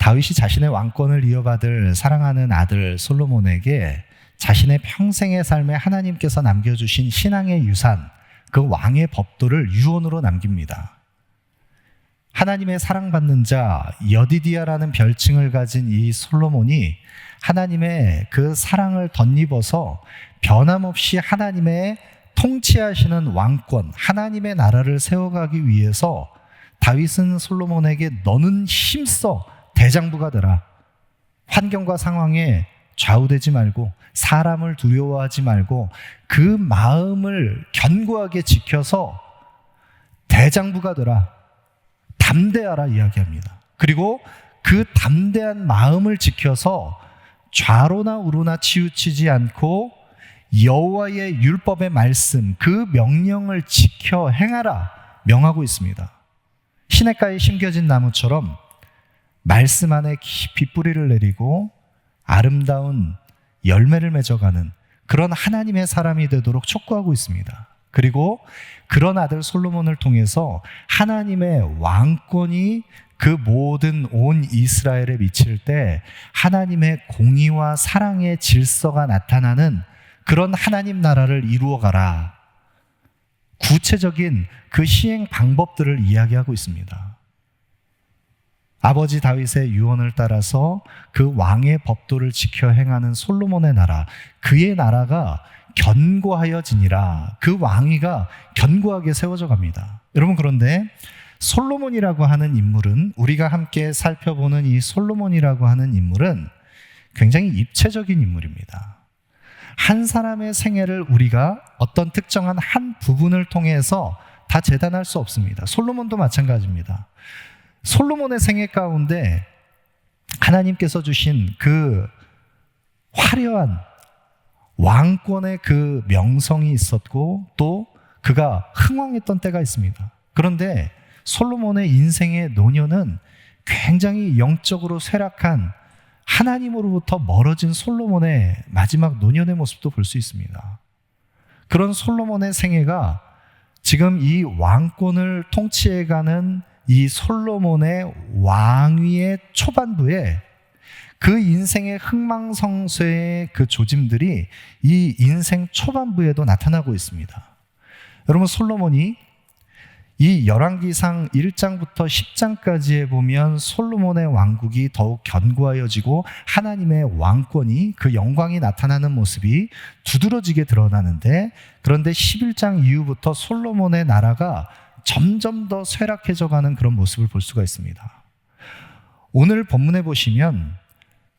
다윗이 자신의 왕권을 이어받을 사랑하는 아들 솔로몬에게 자신의 평생의 삶에 하나님께서 남겨주신 신앙의 유산, 그 왕의 법도를 유언으로 남깁니다. 하나님의 사랑받는 자 여디디아라는 별칭을 가진 이 솔로몬이 하나님의 그 사랑을 덧입어서 변함없이 하나님의 통치하시는 왕권, 하나님의 나라를 세워가기 위해서 다윗은 솔로몬에게 너는 힘써 대장부가 되라. 환경과 상황에 좌우되지 말고 사람을 두려워하지 말고 그 마음을 견고하게 지켜서 대장부가 되라. 담대하라 이야기합니다. 그리고 그 담대한 마음을 지켜서 좌로나 우로나 치우치지 않고 여호와의 율법의 말씀, 그 명령을 지켜 행하라 명하고 있습니다. 시냇가에 심겨진 나무처럼 말씀 안에 깊이 뿌리를 내리고 아름다운 열매를 맺어가는 그런 하나님의 사람이 되도록 촉구하고 있습니다. 그리고 그런 아들 솔로몬을 통해서 하나님의 왕권이 그 모든 온 이스라엘에 미칠 때 하나님의 공의와 사랑의 질서가 나타나는 그런 하나님 나라를 이루어가라. 구체적인 그 시행 방법들을 이야기하고 있습니다. 아버지 다윗의 유언을 따라서 그 왕의 법도를 지켜 행하는 솔로몬의 나라, 그의 나라가 견고하여지니라. 그 왕위가 견고하게 세워져 갑니다. 여러분, 그런데 솔로몬이라고 하는 인물은, 우리가 함께 살펴보는 이 솔로몬이라고 하는 인물은 굉장히 입체적인 인물입니다. 한 사람의 생애를 우리가 어떤 특정한 한 부분을 통해서 다 재단할 수 없습니다. 솔로몬도 마찬가지입니다. 솔로몬의 생애 가운데 하나님께서 주신 그 화려한 왕권의 그 명성이 있었고 또 그가 흥왕했던 때가 있습니다. 그런데 솔로몬의 인생의 노년은 굉장히 영적으로 쇠락한, 하나님으로부터 멀어진 솔로몬의 마지막 노년의 모습도 볼 수 있습니다. 그런 솔로몬의 생애가 지금 이 왕권을 통치해가는 이 솔로몬의 왕위의 초반부에 그 인생의 흥망성쇠의 그 조짐들이 이 인생 초반부에도 나타나고 있습니다. 여러분, 솔로몬이 이 열왕기상 1장부터 10장까지에 보면 솔로몬의 왕국이 더욱 견고하여지고 하나님의 왕권이, 그 영광이 나타나는 모습이 두드러지게 드러나는데, 그런데 11장 이후부터 솔로몬의 나라가 점점 더 쇠락해져가는 그런 모습을 볼 수가 있습니다. 오늘 본문에 보시면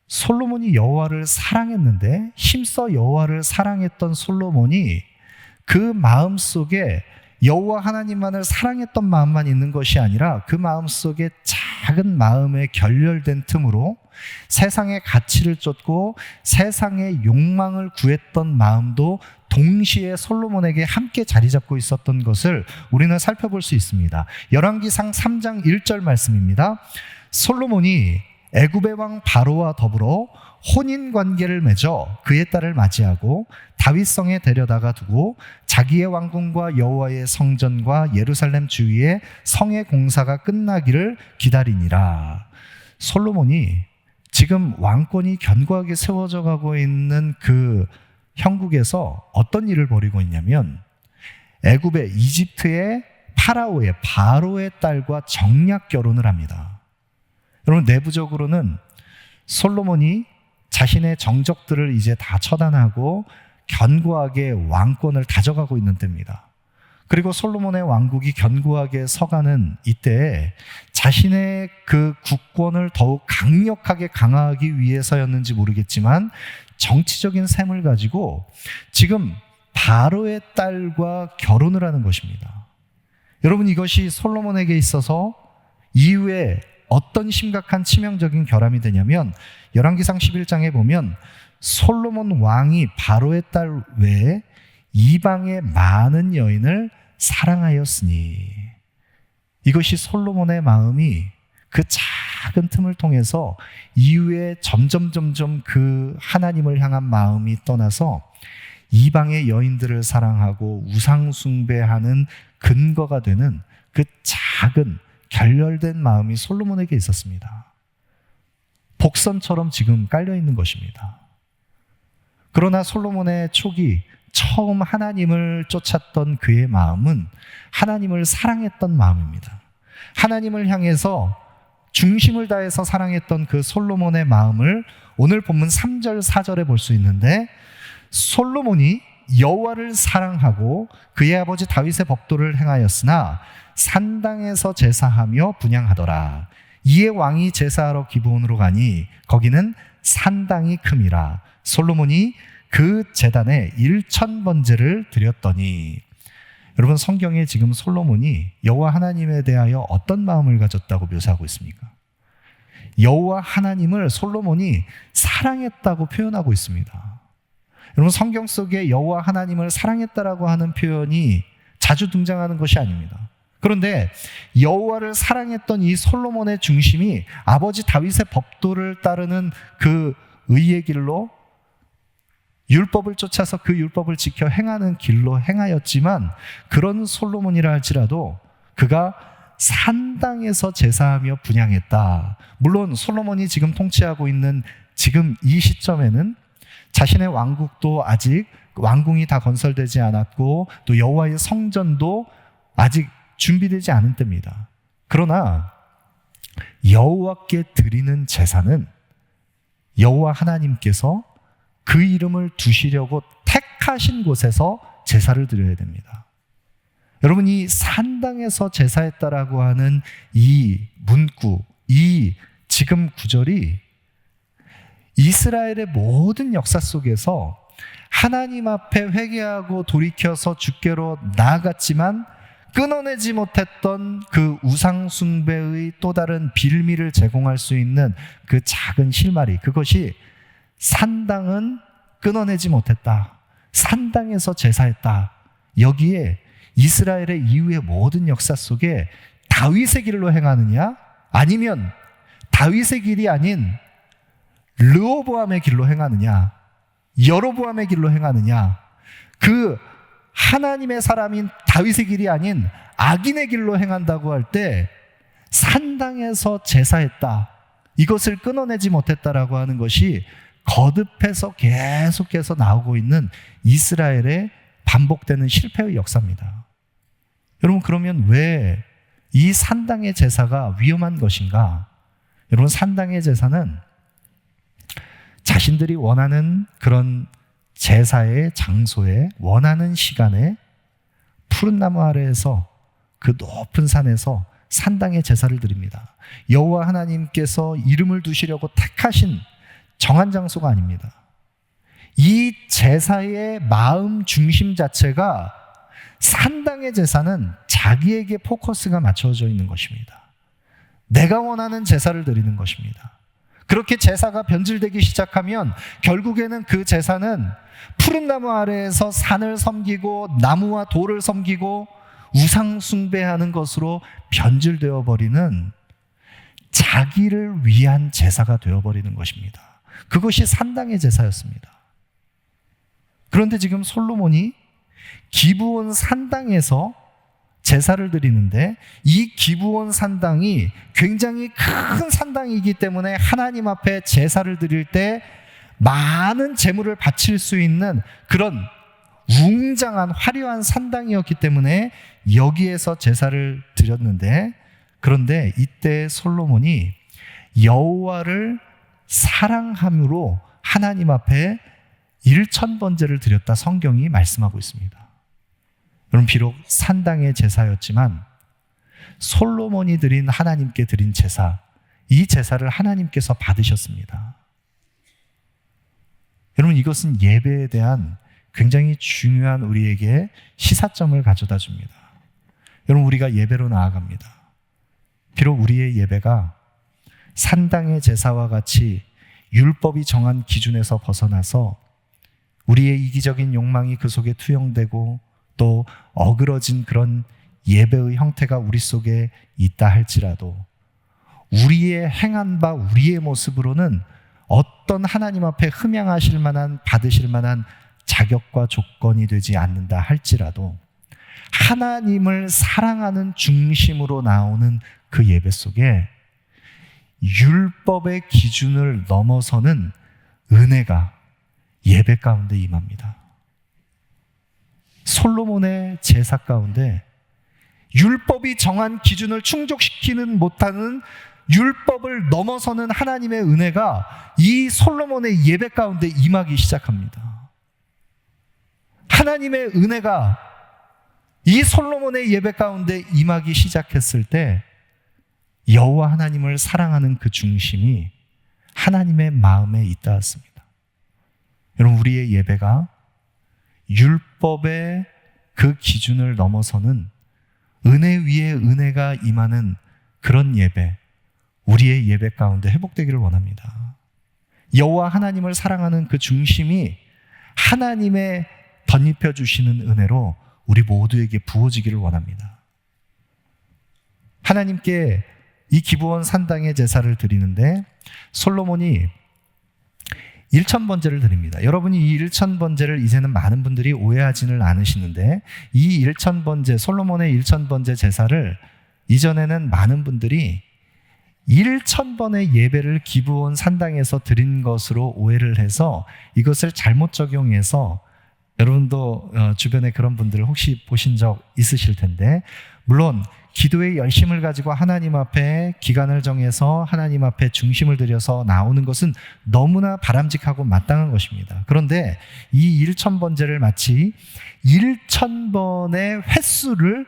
솔로몬이 여호와를 사랑했는데, 힘써 여호와를 사랑했던 솔로몬이 그 마음속에 여호와 하나님만을 사랑했던 마음만 있는 것이 아니라 그 마음속에 작은 마음의 결렬된 틈으로 세상의 가치를 쫓고 세상의 욕망을 구했던 마음도 동시에 솔로몬에게 함께 자리 잡고 있었던 것을 우리는 살펴볼 수 있습니다. 열왕기상 3장 1절 말씀입니다. 솔로몬이 애굽의 왕 바로와 더불어 혼인 관계를 맺어 그의 딸을 맞이하고 다윗성에 데려다가 두고 자기의 왕궁과 여호와의 성전과 예루살렘 주위에 성의 공사가 끝나기를 기다리니라. 솔로몬이 지금 왕권이 견고하게 세워져 가고 있는 그 형국에서 어떤 일을 벌이고 있냐면, 애굽의 이집트의 파라오의 바로의 딸과 정략 결혼을 합니다. 여러분, 내부적으로는 솔로몬이 자신의 정적들을 이제 다 처단하고 견고하게 왕권을 다져가고 있는 때입니다. 그리고 솔로몬의 왕국이 견고하게 서가는 이때에 자신의 그 국권을 더욱 강력하게 강화하기 위해서였는지 모르겠지만 정치적인 셈을 가지고 지금 바로의 딸과 결혼을 하는 것입니다. 여러분, 이것이 솔로몬에게 있어서 이후에 어떤 심각한 치명적인 결함이 되냐면, 열왕기상 11장에 보면 솔로몬 왕이 바로의 딸 외에 이방의 많은 여인을 사랑하였으니, 이것이 솔로몬의 마음이 그 작은 틈을 통해서 이후에 점점 그 하나님을 향한 마음이 떠나서 이방의 여인들을 사랑하고 우상 숭배하는 근거가 되는 그 작은 결렬된 마음이 솔로몬에게 있었습니다. 복선처럼 지금 깔려 있는 것입니다. 그러나 솔로몬의 초기 처음 하나님을 쫓았던 그의 마음은 하나님을 사랑했던 마음입니다. 하나님을 향해서 중심을 다해서 사랑했던 그 솔로몬의 마음을 오늘 본문 3절 4절에 볼 수 있는데, 솔로몬이 여호와를 사랑하고 그의 아버지 다윗의 법도를 행하였으나 산당에서 제사하며 분향하더라. 이에 왕이 제사하러 기브온으로 가니 거기는 산당이 큼이라. 솔로몬이 그 제단에 1000번제를 드렸더니. 여러분, 성경에 지금 솔로몬이 여호와 하나님에 대하여 어떤 마음을 가졌다고 묘사하고 있습니까? 여호와 하나님을 솔로몬이 사랑했다고 표현하고 있습니다. 여러분, 성경 속에 여호와 하나님을 사랑했다라고 하는 표현이 자주 등장하는 것이 아닙니다. 그런데 여호와를 사랑했던 이 솔로몬의 중심이 아버지 다윗의 법도를 따르는 그 의의 길로, 율법을 쫓아서 그 율법을 지켜 행하는 길로 행하였지만, 그런 솔로몬이라 할지라도 그가 산당에서 제사하며 분향했다. 물론 솔로몬이 지금 통치하고 있는 지금 이 시점에는 자신의 왕국도 아직 왕궁이 다 건설되지 않았고 또 여호와의 성전도 아직 준비되지 않은 때입니다. 그러나 여호와께 드리는 제사는 여호와 하나님께서 그 이름을 두시려고 택하신 곳에서 제사를 드려야 됩니다. 여러분, 이 산당에서 제사했다라고 하는 이 문구, 이 지금 구절이 이스라엘의 모든 역사 속에서 하나님 앞에 회개하고 돌이켜서 주께로 나아갔지만 끊어내지 못했던 그 우상 숭배의 또 다른 빌미를 제공할 수 있는 그 작은 실마리, 그것이 산당은 끊어내지 못했다, 산당에서 제사했다. 여기에 이스라엘의 이후의 모든 역사 속에 다윗의 길로 행하느냐, 아니면 다윗의 길이 아닌 르호보암의 길로 행하느냐, 여로보암의 길로 행하느냐, 그 하나님의 사람인 다윗의 길이 아닌 악인의 길로 행한다고 할 때 산당에서 제사했다, 이것을 끊어내지 못했다라고 하는 것이 거듭해서 계속해서 나오고 있는 이스라엘의 반복되는 실패의 역사입니다. 여러분, 그러면 왜 이 산당의 제사가 위험한 것인가? 여러분, 산당의 제사는 자신들이 원하는 그런 제사의 장소에, 원하는 시간에 푸른 나무 아래에서 그 높은 산에서 산당의 제사를 드립니다. 여호와 하나님께서 이름을 두시려고 택하신 정한 장소가 아닙니다. 이 제사의 마음 중심 자체가, 산당의 제사는 자기에게 포커스가 맞춰져 있는 것입니다. 내가 원하는 제사를 드리는 것입니다. 그렇게 제사가 변질되기 시작하면 결국에는 그 제사는 푸른 나무 아래에서 산을 섬기고 나무와 돌을 섬기고 우상 숭배하는 것으로 변질되어 버리는, 자기를 위한 제사가 되어버리는 것입니다. 그것이 산당의 제사였습니다. 그런데 지금 솔로몬이 기브온 산당에서 제사를 드리는데, 이 기브온 산당이 굉장히 큰 산당이기 때문에 하나님 앞에 제사를 드릴 때 많은 제물을 바칠 수 있는 그런 웅장한 화려한 산당이었기 때문에 여기에서 제사를 드렸는데, 그런데 이때 솔로몬이 여호와를 사랑함으로 하나님 앞에 1000번제를 드렸다, 성경이 말씀하고 있습니다. 여러분, 비록 산당의 제사였지만 솔로몬이 드린, 하나님께 드린 제사, 이 제사를 하나님께서 받으셨습니다. 여러분, 이것은 예배에 대한 굉장히 중요한 우리에게 시사점을 가져다 줍니다. 여러분, 우리가 예배로 나아갑니다. 비록 우리의 예배가 산당의 제사와 같이 율법이 정한 기준에서 벗어나서 우리의 이기적인 욕망이 그 속에 투영되고 또 어그러진 그런 예배의 형태가 우리 속에 있다 할지라도, 우리의 행한 바, 우리의 모습으로는 어떤 하나님 앞에 흠양하실 만한, 받으실 만한 자격과 조건이 되지 않는다 할지라도, 하나님을 사랑하는 중심으로 나오는 그 예배 속에 율법의 기준을 넘어서는 은혜가 예배 가운데 임합니다. 솔로몬의 제사 가운데 율법이 정한 기준을 충족시키는 못하는 율법을 넘어서는 하나님의 은혜가 이 솔로몬의 예배 가운데 임하기 시작합니다. 하나님의 은혜가 이 솔로몬의 예배 가운데 임하기 시작했을 때 여호와 하나님을 사랑하는 그 중심이 하나님의 마음에 있다였습니다. 여러분, 우리의 예배가 율법의 그 기준을 넘어서는 은혜 위에 은혜가 임하는 그런 예배, 우리의 예배 가운데 회복되기를 원합니다. 여호와 하나님을 사랑하는 그 중심이 하나님의 덧입혀 주시는 은혜로 우리 모두에게 부어지기를 원합니다. 하나님께 이 기브온 산당의 제사를 드리는데 솔로몬이 1,000번제를 드립니다. 여러분이 이 1,000번제를 이제는 많은 분들이 오해하지는 않으시는데, 이 1,000번제, 솔로몬의 1,000번제 제사를 이전에는 많은 분들이 1,000번의 예배를 기브온 산당에서 드린 것으로 오해를 해서 이것을 잘못 적용해서, 여러분도 주변에 그런 분들을 혹시 보신 적 있으실 텐데, 물론 기도의 열심을 가지고 하나님 앞에 기간을 정해서 하나님 앞에 중심을 들여서 나오는 것은 너무나 바람직하고 마땅한 것입니다. 그런데 이 1,000번제를 마치 1,000번의 횟수를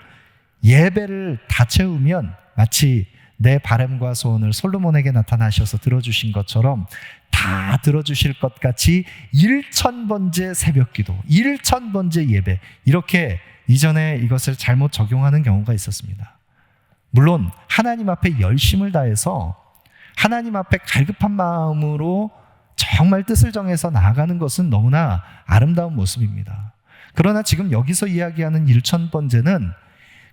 예배를 다 채우면 마치 내 바람과 소원을 솔로몬에게 나타나셔서 들어주신 것처럼 다 들어주실 것 같이 1,000번제 새벽기도, 1,000번제 예배, 이렇게 이전에 이것을 잘못 적용하는 경우가 있었습니다. 물론 하나님 앞에 열심을 다해서 하나님 앞에 갈급한 마음으로 정말 뜻을 정해서 나아가는 것은 너무나 아름다운 모습입니다. 그러나 지금 여기서 이야기하는 1,000번제는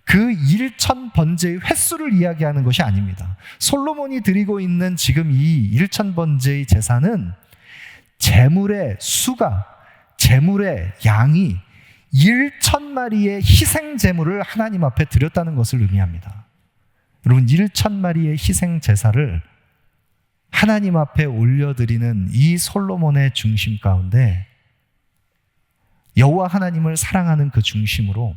그 1,000번제의 횟수를 이야기하는 것이 아닙니다. 솔로몬이 드리고 있는 지금 이 1,000번제의 제사는 제물의 수가, 제물의 양이 1,000마리의 희생 제물을 하나님 앞에 드렸다는 것을 의미합니다. 여러분, 1,000마리의 희생 제사를 하나님 앞에 올려드리는 이 솔로몬의 중심 가운데 여호와 하나님을 사랑하는 그 중심으로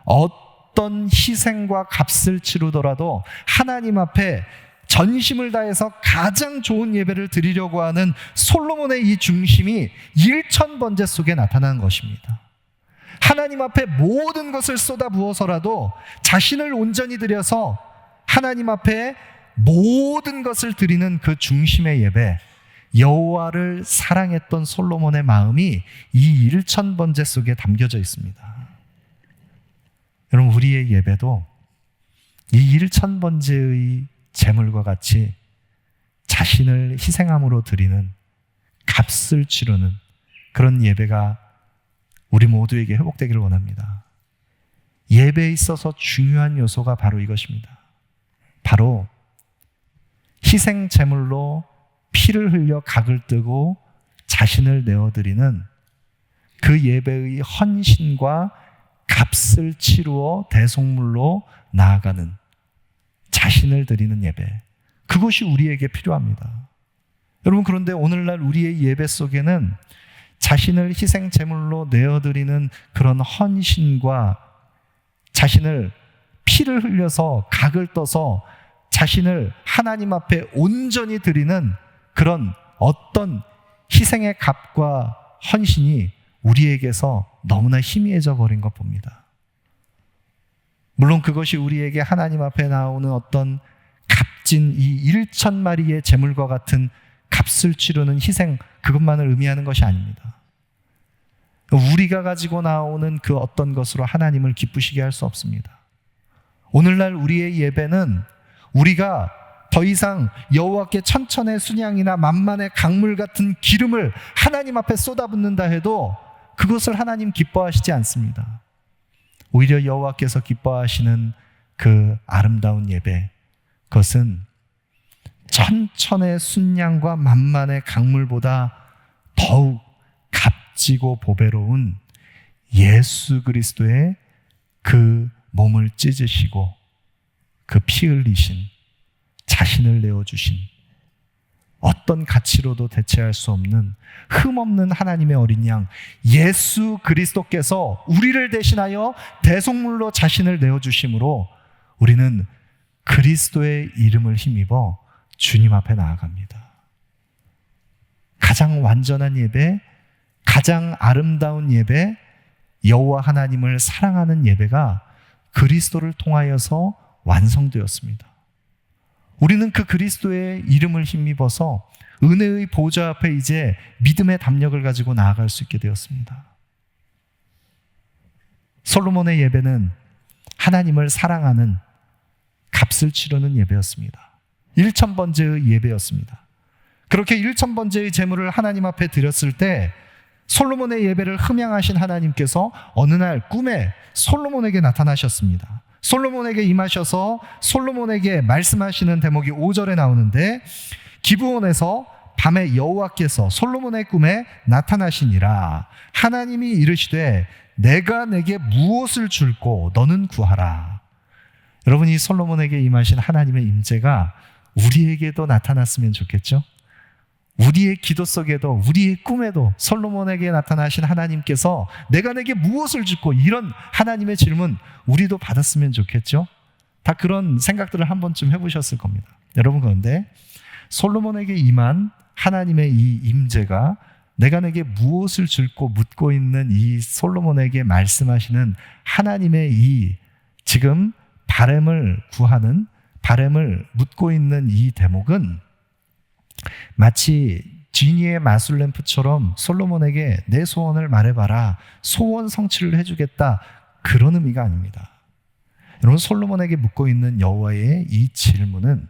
어떤 희생과 값을 치르더라도 하나님 앞에 전심을 다해서 가장 좋은 예배를 드리려고 하는 솔로몬의 이 중심이 1,000번제 속에 나타나는 것입니다. 하나님 앞에 모든 것을 쏟아부어서라도 자신을 온전히 드려서 하나님 앞에 모든 것을 드리는 그 중심의 예배, 여호와를 사랑했던 솔로몬의 마음이 이 1,000번제 속에 담겨져 있습니다. 여러분, 우리의 예배도 이 1,000번제의 제물과 같이 자신을 희생함으로 드리는, 값을 치르는 그런 예배가 우리 모두에게 회복되기를 원합니다. 예배에 있어서 중요한 요소가 바로 이것입니다. 바로 희생 제물로 피를 흘려 각을 뜨고 자신을 내어드리는 그 예배의 헌신과 값을 치루어 대속물로 나아가는, 자신을 드리는 예배, 그것이 우리에게 필요합니다. 여러분, 그런데 오늘날 우리의 예배 속에는 자신을 희생 제물로 내어드리는 그런 헌신과 자신을 피를 흘려서 각을 떠서 자신을 하나님 앞에 온전히 드리는 그런 어떤 희생의 값과 헌신이 우리에게서 너무나 희미해져 버린 것 봅니다. 물론 그것이 우리에게 하나님 앞에 나오는 어떤 값진 이 1,000마리의 제물과 같은 값을 치르는 희생, 그것만을 의미하는 것이 아닙니다. 우리가 가지고 나오는 그 어떤 것으로 하나님을 기쁘시게 할 수 없습니다. 오늘날 우리의 예배는 우리가 더 이상 여호와께 천천의 순양이나 만만의 강물 같은 기름을 하나님 앞에 쏟아붓는다 해도 그것을 하나님 기뻐하시지 않습니다. 오히려 여호와께서 기뻐하시는 그 아름다운 예배, 그것은 천천의 순양과 만만의 강물보다 더욱 값지고 보배로운 예수 그리스도의 그 몸을 찢으시고 그 피 흘리신 자신을 내어주신 어떤 가치로도 대체할 수 없는 흠없는 하나님의 어린 양 예수 그리스도께서 우리를 대신하여 대속물로 자신을 내어주심으로 우리는 그리스도의 이름을 힘입어 주님 앞에 나아갑니다. 가장 완전한 예배, 가장 아름다운 예배, 여호와 하나님을 사랑하는 예배가 그리스도를 통하여서 완성되었습니다. 우리는 그 그리스도의 이름을 힘입어서 은혜의 보좌 앞에 이제 믿음의 담력을 가지고 나아갈 수 있게 되었습니다. 솔로몬의 예배는 하나님을 사랑하는 값을 치르는 예배였습니다. 1000번째의 예배였습니다. 그렇게 1000번째의 제물을 하나님 앞에 드렸을 때 솔로몬의 예배를 흠양하신 하나님께서 어느 날 꿈에 솔로몬에게 나타나셨습니다. 솔로몬에게 임하셔서 솔로몬에게 말씀하시는 대목이 5절에 나오는데, 기브온에서 밤에 여호와께서 솔로몬의 꿈에 나타나시니라. 하나님이 이르시되 내가 내게 무엇을 줄고 너는 구하라. 여러분, 이 솔로몬에게 임하신 하나님의 임재가 우리에게도 나타났으면 좋겠죠? 우리의 기도 속에도, 우리의 꿈에도 솔로몬에게 나타나신 하나님께서 내가 내게 무엇을 줄고, 이런 하나님의 질문 우리도 받았으면 좋겠죠? 다 그런 생각들을 한 번쯤 해보셨을 겁니다. 여러분, 그런데 솔로몬에게 임한 하나님의 이 임재가 내가 내게 무엇을 줄고 묻고 있는 이 솔로몬에게 말씀하시는 하나님의 이 지금 바램을 구하는, 바램을 묻고 있는 이 대목은 마치 지니의 마술램프처럼 솔로몬에게 내 소원을 말해봐라, 소원 성취를 해주겠다, 그런 의미가 아닙니다. 여러분, 솔로몬에게 묻고 있는 여호와의 이 질문은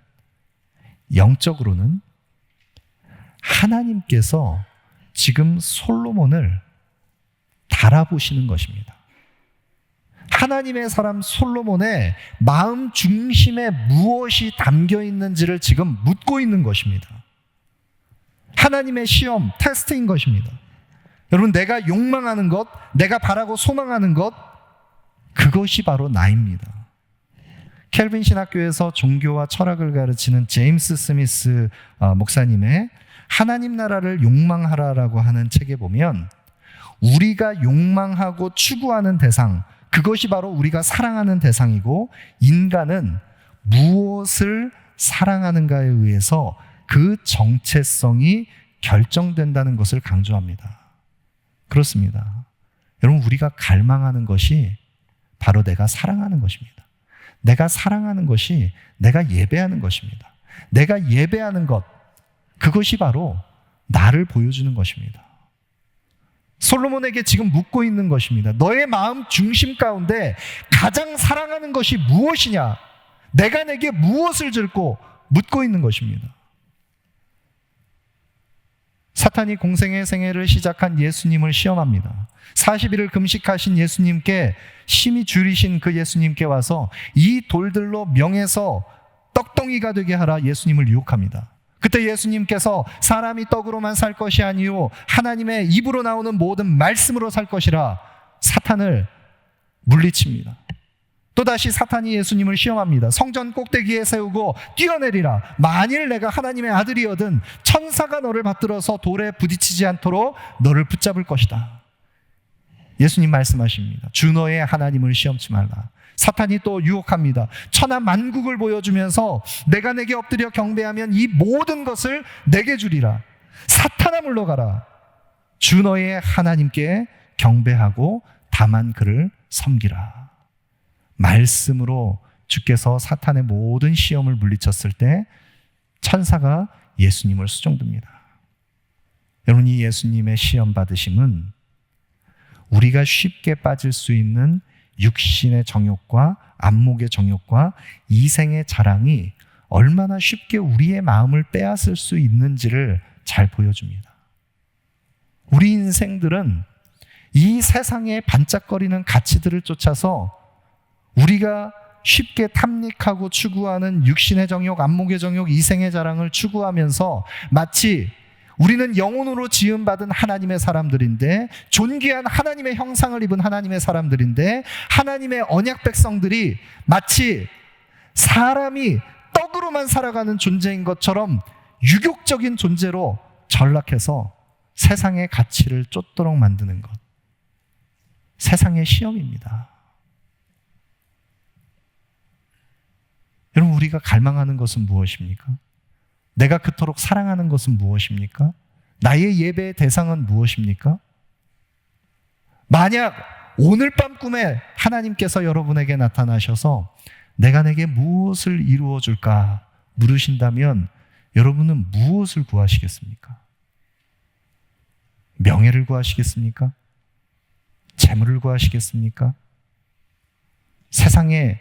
영적으로는 하나님께서 지금 솔로몬을 달아보시는 것입니다. 하나님의 사람 솔로몬의 마음 중심에 무엇이 담겨 있는지를 지금 묻고 있는 것입니다. 하나님의 시험, 테스트인 것입니다. 여러분, 내가 욕망하는 것, 내가 바라고 소망하는 것, 그것이 바로 나입니다. 켈빈 신학교에서 종교와 철학을 가르치는 제임스 스미스 목사님의 하나님 나라를 욕망하라라고 하는 책에 보면 우리가 욕망하고 추구하는 대상, 그것이 바로 우리가 사랑하는 대상이고, 인간은 무엇을 사랑하는가에 의해서 그 정체성이 결정된다는 것을 강조합니다. 그렇습니다. 여러분, 우리가 갈망하는 것이 바로 내가 사랑하는 것입니다. 내가 사랑하는 것이 내가 예배하는 것입니다. 내가 예배하는 것, 그것이 바로 나를 보여주는 것입니다. 솔로몬에게 지금 묻고 있는 것입니다. 너의 마음 중심 가운데 가장 사랑하는 것이 무엇이냐? 내가 내게 무엇을 줄고 묻고 있는 것입니다. 사탄이 공생의 생애를 시작한 예수님을 시험합니다. 40일을 금식하신 예수님께, 심히 줄이신 그 예수님께 와서 이 돌들로 명해서 떡덩이가 되게 하라 예수님을 유혹합니다. 그때 예수님께서 사람이 떡으로만 살 것이 아니요 하나님의 입으로 나오는 모든 말씀으로 살 것이라 사탄을 물리칩니다. 또다시 사탄이 예수님을 시험합니다. 성전 꼭대기에 세우고 뛰어내리라. 만일 내가 하나님의 아들이거든 천사가 너를 받들어서 돌에 부딪히지 않도록 너를 붙잡을 것이다. 예수님 말씀하십니다. 주 너의 하나님을 시험치 말라. 사탄이 또 유혹합니다. 천하 만국을 보여주면서 내가 내게 엎드려 경배하면 이 모든 것을 내게 주리라. 사탄아 물러가라. 주 너의 하나님께 경배하고 다만 그를 섬기라. 말씀으로 주께서 사탄의 모든 시험을 물리쳤을 때 천사가 예수님을 수종듭니다. 여러분, 이 예수님의 시험 받으심은 우리가 쉽게 빠질 수 있는 육신의 정욕과 안목의 정욕과 이생의 자랑이 얼마나 쉽게 우리의 마음을 빼앗을 수 있는지를 잘 보여줍니다. 우리 인생들은 이 세상의 반짝거리는 가치들을 쫓아서 우리가 쉽게 탐닉하고 추구하는 육신의 정욕, 안목의 정욕, 이생의 자랑을 추구하면서 마치 우리는 영혼으로 지음받은 하나님의 사람들인데, 존귀한 하나님의 형상을 입은 하나님의 사람들인데, 하나님의 언약 백성들이 마치 사람이 떡으로만 살아가는 존재인 것처럼 유격적인 존재로 전락해서 세상의 가치를 쫓도록 만드는 것. 세상의 시험입니다. 여러분, 우리가 갈망하는 것은 무엇입니까? 내가 그토록 사랑하는 것은 무엇입니까? 나의 예배의 대상은 무엇입니까? 만약 오늘 밤 꿈에 하나님께서 여러분에게 나타나셔서 내가 내게 무엇을 이루어 줄까 물으신다면 여러분은 무엇을 구하시겠습니까? 명예를 구하시겠습니까? 재물을 구하시겠습니까? 세상의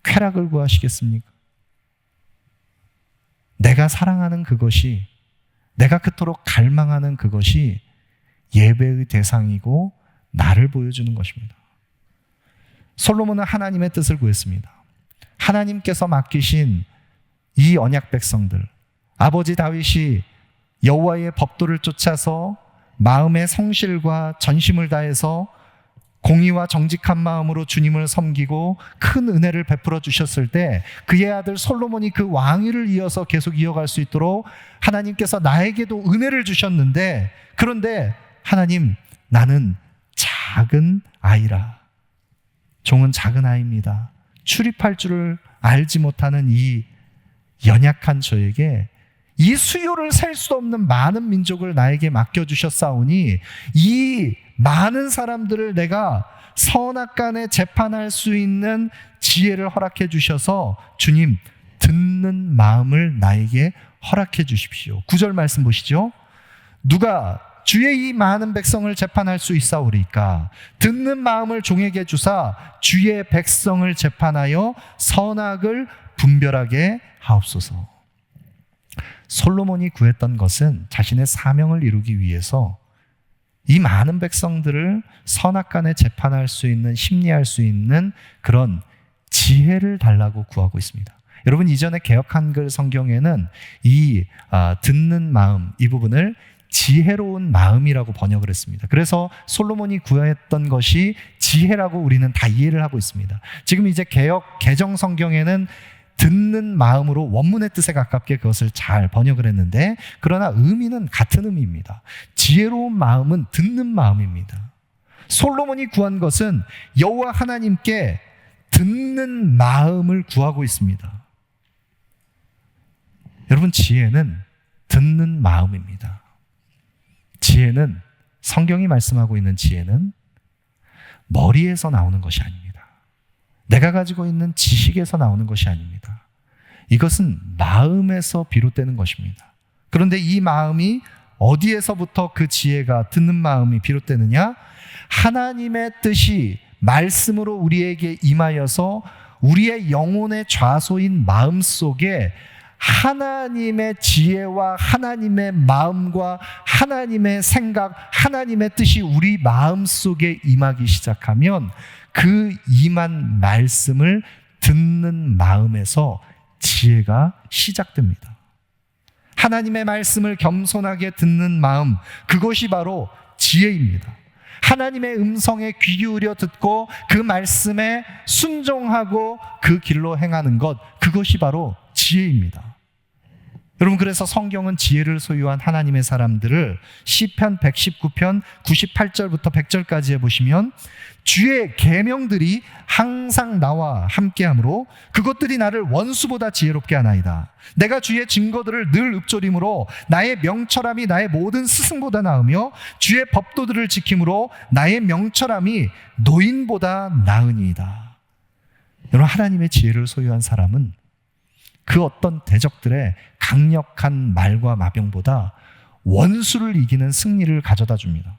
쾌락을 구하시겠습니까? 내가 사랑하는 그것이, 내가 그토록 갈망하는 그것이 예배의 대상이고 나를 보여주는 것입니다. 솔로몬은 하나님의 뜻을 구했습니다. 하나님께서 맡기신 이 언약 백성들, 아버지 다윗이 여호와의 법도를 쫓아서 마음의 성실과 전심을 다해서 공의와 정직한 마음으로 주님을 섬기고 큰 은혜를 베풀어 주셨을 때 그의 아들 솔로몬이 그 왕위를 이어서 계속 이어갈 수 있도록 하나님께서 나에게도 은혜를 주셨는데, 그런데 하나님, 나는 작은 아이라, 종은 작은 아이입니다. 출입할 줄을 알지 못하는 이 연약한 저에게 이 수요를 셀 수 없는 많은 민족을 나에게 맡겨주셨사오니 이 많은 사람들을 내가 선악간에 재판할 수 있는 지혜를 허락해 주셔서 주님, 듣는 마음을 나에게 허락해 주십시오. 9절 말씀 보시죠. 누가 주의 이 많은 백성을 재판할 수 있사오리까? 듣는 마음을 종에게 주사 주의 백성을 재판하여 선악을 분별하게 하옵소서. 솔로몬이 구했던 것은 자신의 사명을 이루기 위해서 이 많은 백성들을 선악간에 재판할 수 있는, 심리할 수 있는 그런 지혜를 달라고 구하고 있습니다. 여러분, 이전에 개역 한글 성경에는 이 듣는 마음, 이 부분을 지혜로운 마음이라고 번역을 했습니다. 그래서 솔로몬이 구했던 것이 지혜라고 우리는 다 이해를 하고 있습니다. 지금 이제 개역 개정 성경에는 듣는 마음으로 원문의 뜻에 가깝게 그것을 잘 번역을 했는데, 그러나 의미는 같은 의미입니다. 지혜로운 마음은 듣는 마음입니다. 솔로몬이 구한 것은 여호와 하나님께 듣는 마음을 구하고 있습니다. 여러분, 지혜는 듣는 마음입니다. 지혜는, 성경이 말씀하고 있는 지혜는 머리에서 나오는 것이 아닙니다. 내가 가지고 있는 지식에서 나오는 것이 아닙니다. 이것은 마음에서 비롯되는 것입니다. 그런데 이 마음이 어디에서부터 그 지혜가, 듣는 마음이 비롯되느냐? 하나님의 뜻이 말씀으로 우리에게 임하여서 우리의 영혼의 좌소인 마음 속에 하나님의 지혜와 하나님의 마음과 하나님의 생각, 하나님의 뜻이 우리 마음 속에 임하기 시작하면 그 임한 말씀을 듣는 마음에서 지혜가 시작됩니다. 하나님의 말씀을 겸손하게 듣는 마음, 그것이 바로 지혜입니다. 하나님의 음성에 귀 기울여 듣고 그 말씀에 순종하고 그 길로 행하는 것, 그것이 바로 지혜입니다. 여러분, 그래서 성경은 지혜를 소유한 하나님의 사람들을 시편 119편 98절부터 100절까지에 보시면 주의 계명들이 항상 나와 함께하므로 그것들이 나를 원수보다 지혜롭게 하나이다. 내가 주의 증거들을 늘 읊조림으로 나의 명철함이 나의 모든 스승보다 나으며 주의 법도들을 지킴으로 나의 명철함이 노인보다 나으니이다. 여러분, 하나님의 지혜를 소유한 사람은 그 어떤 대적들의 강력한 말과 마병보다 원수를 이기는 승리를 가져다 줍니다.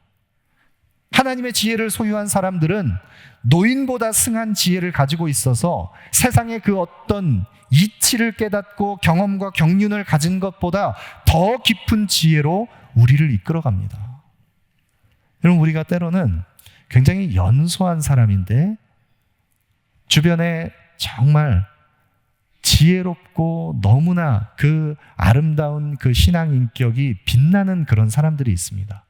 하나님의 지혜를 소유한 사람들은 노인보다 승한 지혜를 가지고 있어서 세상의 그 어떤 이치를 깨닫고 경험과 경륜을 가진 것보다 더 깊은 지혜로 우리를 이끌어갑니다. 여러분, 우리가 때로는 굉장히 연소한 사람인데 주변에 정말 지혜롭고 너무나 그 아름다운 그 신앙 인격이 빛나는 그런 사람들이 있습니다.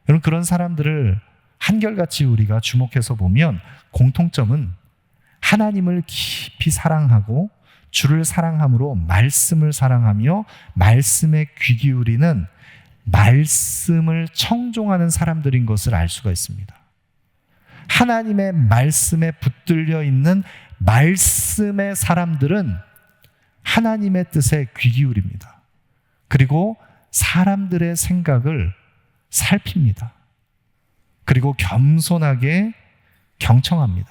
여러분, 그런 사람들을 한결같이 우리가 주목해서 보면 공통점은 하나님을 깊이 사랑하고 주를 사랑함으로 말씀을 사랑하며 말씀에 귀 기울이는 말씀을 청종하는 사람들인 것을 알 수가 있습니다. 하나님의 말씀에 붙들려 있는 말씀의 사람들은 하나님의 뜻에 귀 기울입니다. 그리고 사람들의 생각을 살핍니다. 그리고 겸손하게 경청합니다.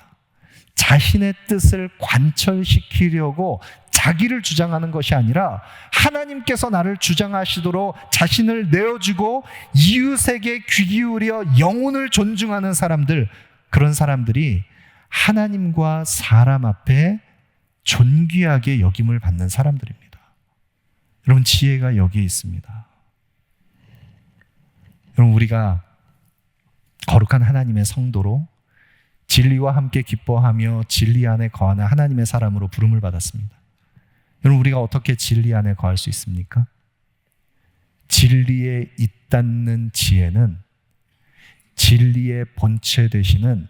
자신의 뜻을 관철시키려고 자기를 주장하는 것이 아니라 하나님께서 나를 주장하시도록 자신을 내어주고 이웃에게 귀 기울여 영혼을 존중하는 사람들, 그런 사람들이 하나님과 사람 앞에 존귀하게 여김을 받는 사람들입니다. 여러분, 지혜가 여기에 있습니다. 여러분, 우리가 거룩한 하나님의 성도로 진리와 함께 기뻐하며 진리 안에 거하는 하나님의 사람으로 부름을 받았습니다. 여러분, 우리가 어떻게 진리 안에 거할 수 있습니까? 진리에 잇닿는 지혜는 진리의 본체 되시는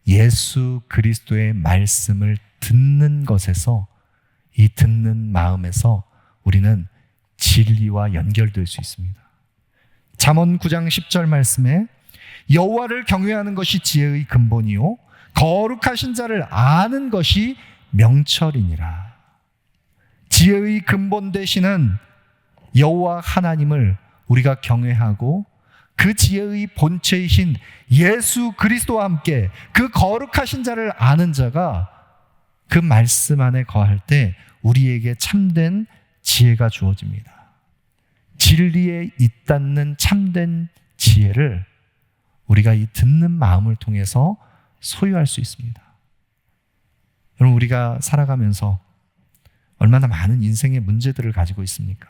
예수 그리스도의 말씀을 듣는 것에서, 이 듣는 마음에서 우리는 진리와 연결될 수 있습니다. 잠언 9장 10절 말씀에 여호와를 경외하는 것이 지혜의 근본이요 거룩하신 자를 아는 것이 명철이니라. 지혜의 근본 되시는 여호와 하나님을 우리가 경외하고 그 지혜의 본체이신 예수 그리스도와 함께 그 거룩하신 자를 아는 자가 그 말씀 안에 거할 때 우리에게 참된 지혜가 주어집니다. 진리에 잇닿는 참된 지혜를 우리가 이 듣는 마음을 통해서 소유할 수 있습니다. 여러분, 우리가 살아가면서 얼마나 많은 인생의 문제들을 가지고 있습니까?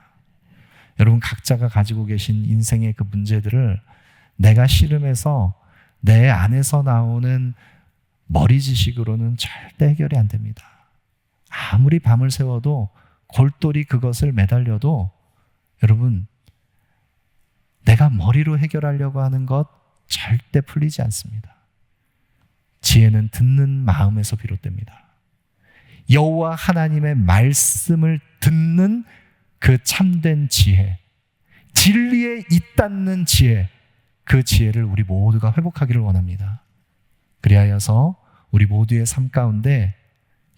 여러분, 각자가 가지고 계신 인생의 그 문제들을 내가 씨름해서 내 안에서 나오는 머리 지식으로는 절대 해결이 안 됩니다. 아무리 밤을 새워도 골똘히 그것을 매달려도 여러분, 내가 머리로 해결하려고 하는 것 절대 풀리지 않습니다. 지혜는 듣는 마음에서 비롯됩니다. 여호와 하나님의 말씀을 듣는 그 참된 지혜, 진리에 잇닿는 지혜, 그 지혜를 우리 모두가 회복하기를 원합니다. 그리하여서 우리 모두의 삶 가운데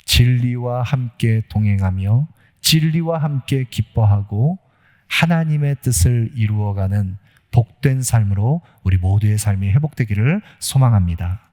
진리와 함께 동행하며 진리와 함께 기뻐하고 하나님의 뜻을 이루어가는 복된 삶으로 우리 모두의 삶이 회복되기를 소망합니다.